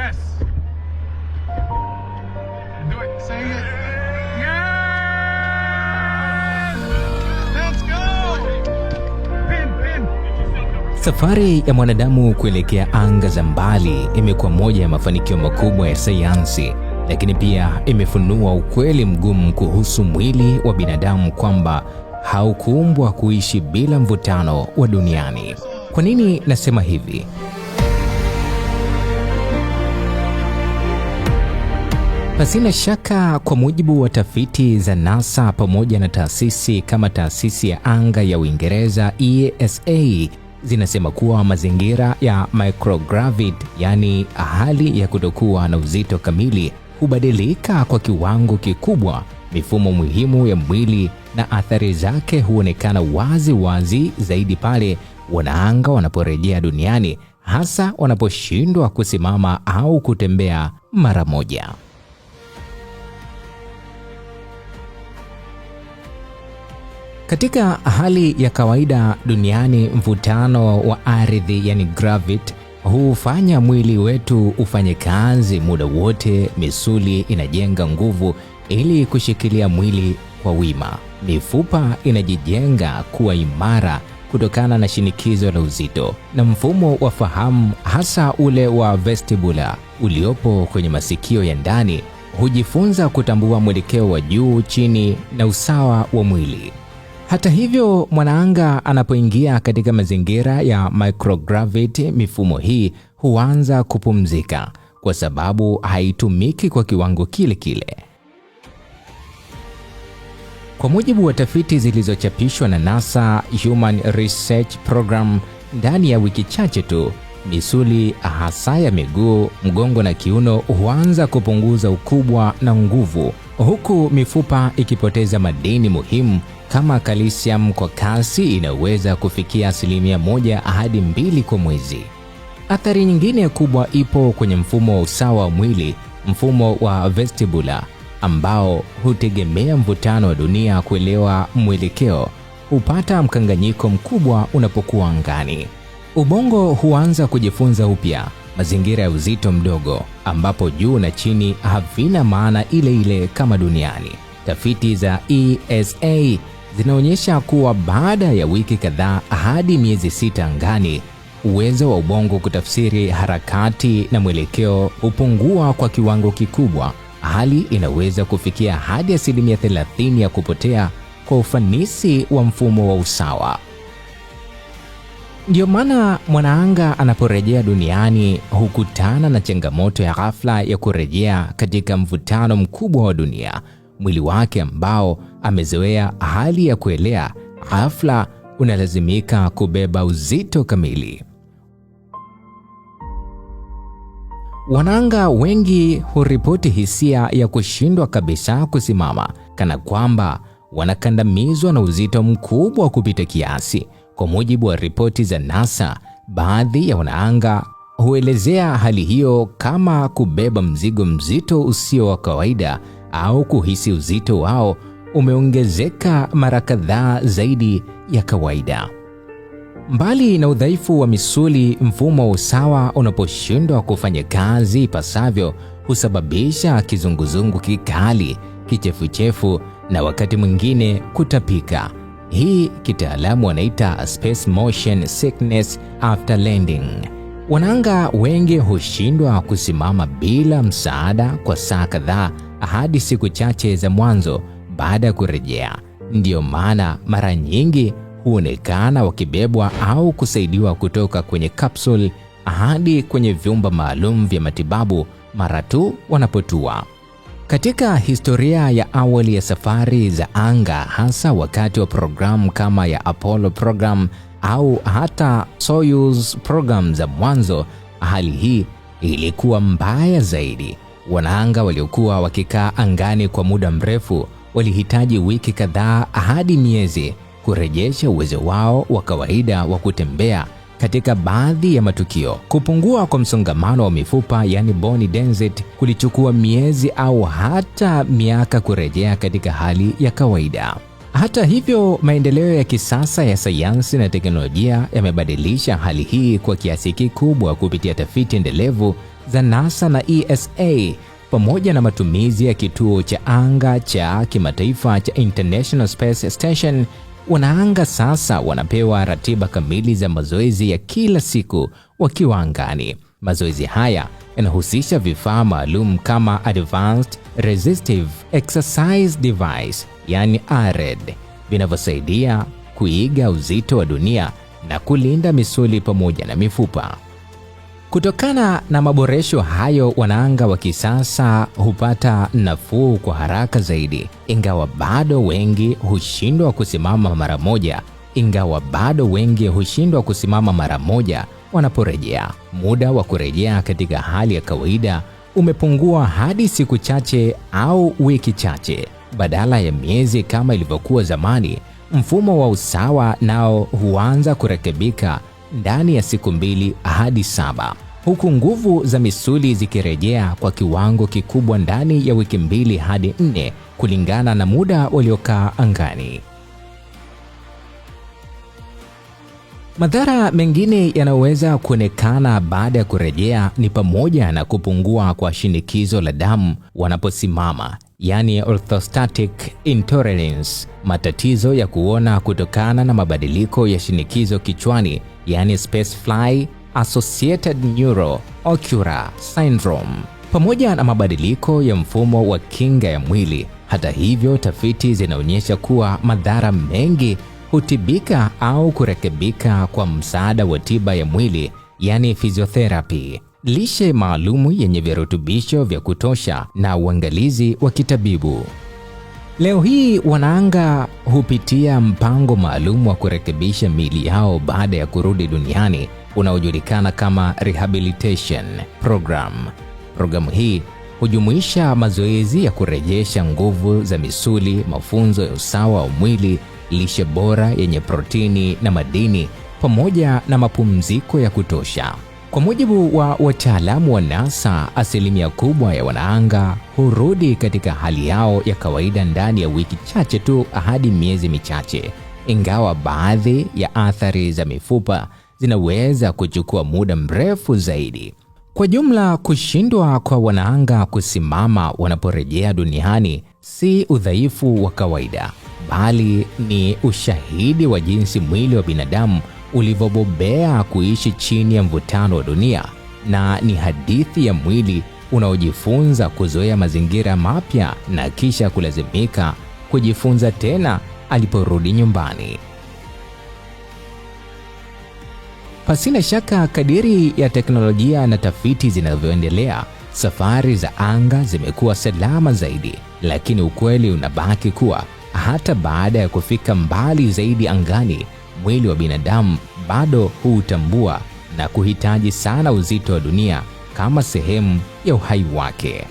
Yes. Do it. Say it. Yes. Let's go. Pin. Safari ya mwanadamu kuelekea anga za mbali imekuwa moja ya mafanikio makubwa ya sayansi, lakini pia imefunua ukweli mgumu kuhusu mwili wa binadamu kwamba haukuumbwa kuishi bila mvutano wa duniani. Kwa nini nasema hivi? Pasina shaka, kwa mujibu wa tafiti za NASA pamoja na taasisi kama taasisi ya anga ya Uingereza ESA, zinasema kuwa mazingira ya microgravity, yani hali ya kutokuwa na uzito kamili, hubadilika kwa kiwango kikubwa mifumo muhimu ya mwili, na athari zake huonekana wazi zaidi pale wanaanga wanaporejea duniani, hasa wanaposhindwa kusimama au kutembea mara moja. Katika hali ya kawaida duniani, mvutano wa ardhi yani gravity hufanya mwili wetu ufanye kazi muda wote. Misuli inajenga nguvu ili kushikilia mwili kwa wima. Mifupa inajijenga kuwa imara kutokana na shinikizo la uzito, na mfumo wa fahamu, hasa ule wa vestibular uliopo kwenye masikio ya ndani, hujifunza kutambua mwelekeo wa juu, chini na usawa wa mwili. Hata hivyo, mwanaanga anapoingia katika mazingira ya microgravity, mifumo hii huanza kupumzika kwa sababu haitumiki kwa kiwango kile. Kwa mujibu wa tafiti zilizochapishwa na NASA Human Research Program, ndani ya wiki chache tu, misuli hasa ya miguu, mgongo na kiuno huanza kupunguza ukubwa na nguvu, huku mifupa ikipoteza madini muhimu kama kalsiamu kwa kasi inaweza kufikia 1 hadi 2 kwa mwezi. Athari nyingine kubwa ipo kwenye mfumo wa usawa wa mwili, mfumo wa vestibular ambao hutegemea mvutano wa dunia kuelewa mwelekeo, hupata mkanganyiko mkubwa unapokuwa angani. Ubongo huanza kujifunza upya mazingira ya uzito mdogo, ambapo juu na chini havina maana ile kama duniani. Tafiti za ESA zinaonyesha kuwa baada ya wiki kadhaa hadi miezi 6 angani, uwezo wa ubongo kutafsiri harakati na mwelekeo hupungua kwa kiwango kikubwa. Hali inaweza kufikia hadi 30% ya kupotea kwa ufanisi wa mfumo wa usawa. Ndio maana mwanaanga anaporejea duniani hukutana na changamoto ya ghafla ya kurejea katika mvutano mkubwa wa dunia. Mwili wake ambao amezoea hali ya kuelea, ghafla unalazimika kubeba uzito kamili. Wanaanga wengi huripoti hisia ya kushindwa kabisa kusimama, kana kwamba wanakandamizwa na uzito mkubwa kupita kiasi. Kwa mujibu wa ripoti za NASA, baadhi ya wanaanga huelezea hali hiyo kama kubeba mzigo mzito usio wa kawaida, au kuhisi uzito wao umeongezeka mara kadhaa zaidi ya kawaida. Mbali na udhaifu wa misuli, mfumo wa usawa unaposhindwa kufanya kazi ipasavyo husababisha kizunguzungu kikali, kichefuchefu na wakati mwingine kutapika. Hii kitaalamu wanaita space motion sickness after landing. Wanaanga wengi hushindwa kusimama bila msaada kwa saa kadhaa hadi siku chache za mwanzo baada ya kurejea. Ndiyo maana mara nyingi huonekana wakibebwa au kusaidiwa kutoka kwenye kapsuli hadi kwenye vyumba maalum vya matibabu mara tu wanapotua. Katika historia ya awali ya safari za anga, hasa wakati wa programu kama ya Apollo program au hata Soyuz program za mwanzo, hali hii ilikuwa mbaya zaidi. Wanaanga waliokuwa wakikaa angani kwa muda mrefu walihitaji wiki kadhaa hadi miezi kurejesha uwezo wao wa kawaida wa kutembea. Katika baadhi ya matukio, kupungua kwa msongamano wa mifupa yani bone density kulichukua miezi au hata miaka kurejea katika hali ya kawaida. Hata hivyo, maendeleo ya kisasa ya sayansi na teknolojia yamebadilisha hali hii kwa kiasi kikubwa kupitia tafiti endelevu za NASA na ESA pamoja na matumizi ya kituo cha anga cha kimataifa cha International Space Station, wanaanga sasa wanapewa ratiba kamili za mazoezi ya kila siku wakiwa angani. Mazoezi haya yanahusisha vifaa maalum kama Advanced Resistive Exercise Device, yani ARED, vinavyosaidia kuiga uzito wa dunia na kulinda misuli pamoja na mifupa. Kutokana na maboresho hayo, wanaanga wa kisasa hupata nafuu kwa haraka zaidi, ingawa bado wengi hushindwa kusimama mara moja wanaporejea. Muda wa kurejea katika hali ya kawaida umepungua hadi siku chache au wiki chache badala ya miezi kama ilivyokuwa zamani. Mfumo wa usawa nao huanza kurekebika ndani ya siku 2 hadi 7, huku nguvu za misuli zikirejea kwa kiwango kikubwa ndani ya wiki 2 hadi 4 kulingana na muda waliokaa angani. Madhara mengine yanayoweza kuonekana baada ya kurejea ni pamoja na kupungua kwa shinikizo la damu wanaposimama, yani orthostatic intolerance, matatizo ya kuona kutokana na mabadiliko ya shinikizo kichwani, yani spacefly associated neuro-ocular syndrome, pamoja na mabadiliko ya mfumo wa kinga ya mwili. Hata hivyo, tafiti zinaonyesha kuwa madhara mengi hutibika au kurekebika kwa msaada wa tiba ya mwili, yani physiotherapy, lishe maalumu yenye virutubisho vya kutosha na uangalizi wa kitabibu. Leo hii wanaanga hupitia mpango maalum wa kurekebisha miili yao baada ya kurudi duniani unaojulikana kama rehabilitation program. Programu hii hujumuisha mazoezi ya kurejesha nguvu za misuli, mafunzo ya usawa wa mwili, lishe bora yenye protini na madini, pamoja na mapumziko ya kutosha. Kwa mujibu wa wataalamu wa NASA, asilimia kubwa ya wanaanga hurudi katika hali yao ya kawaida ndani ya wiki chache tu hadi miezi michache, ingawa baadhi ya athari za mifupa zinaweza kuchukua muda mrefu zaidi. Kwa jumla, kushindwa kwa wanaanga kusimama wanaporejea duniani si udhaifu wa kawaida, bali ni ushahidi wa jinsi mwili wa binadamu ulivyobobea kuishi chini ya mvutano wa dunia, na ni hadithi ya mwili unaojifunza kuzoea mazingira mapya na kisha kulazimika kujifunza tena aliporudi nyumbani. Pasina shaka, kadiri ya teknolojia na tafiti zinavyoendelea, safari za anga zimekuwa salama zaidi, lakini ukweli unabaki kuwa hata baada ya kufika mbali zaidi angani, mwili wa binadamu bado huutambua na kuhitaji sana uzito wa dunia kama sehemu ya uhai wake.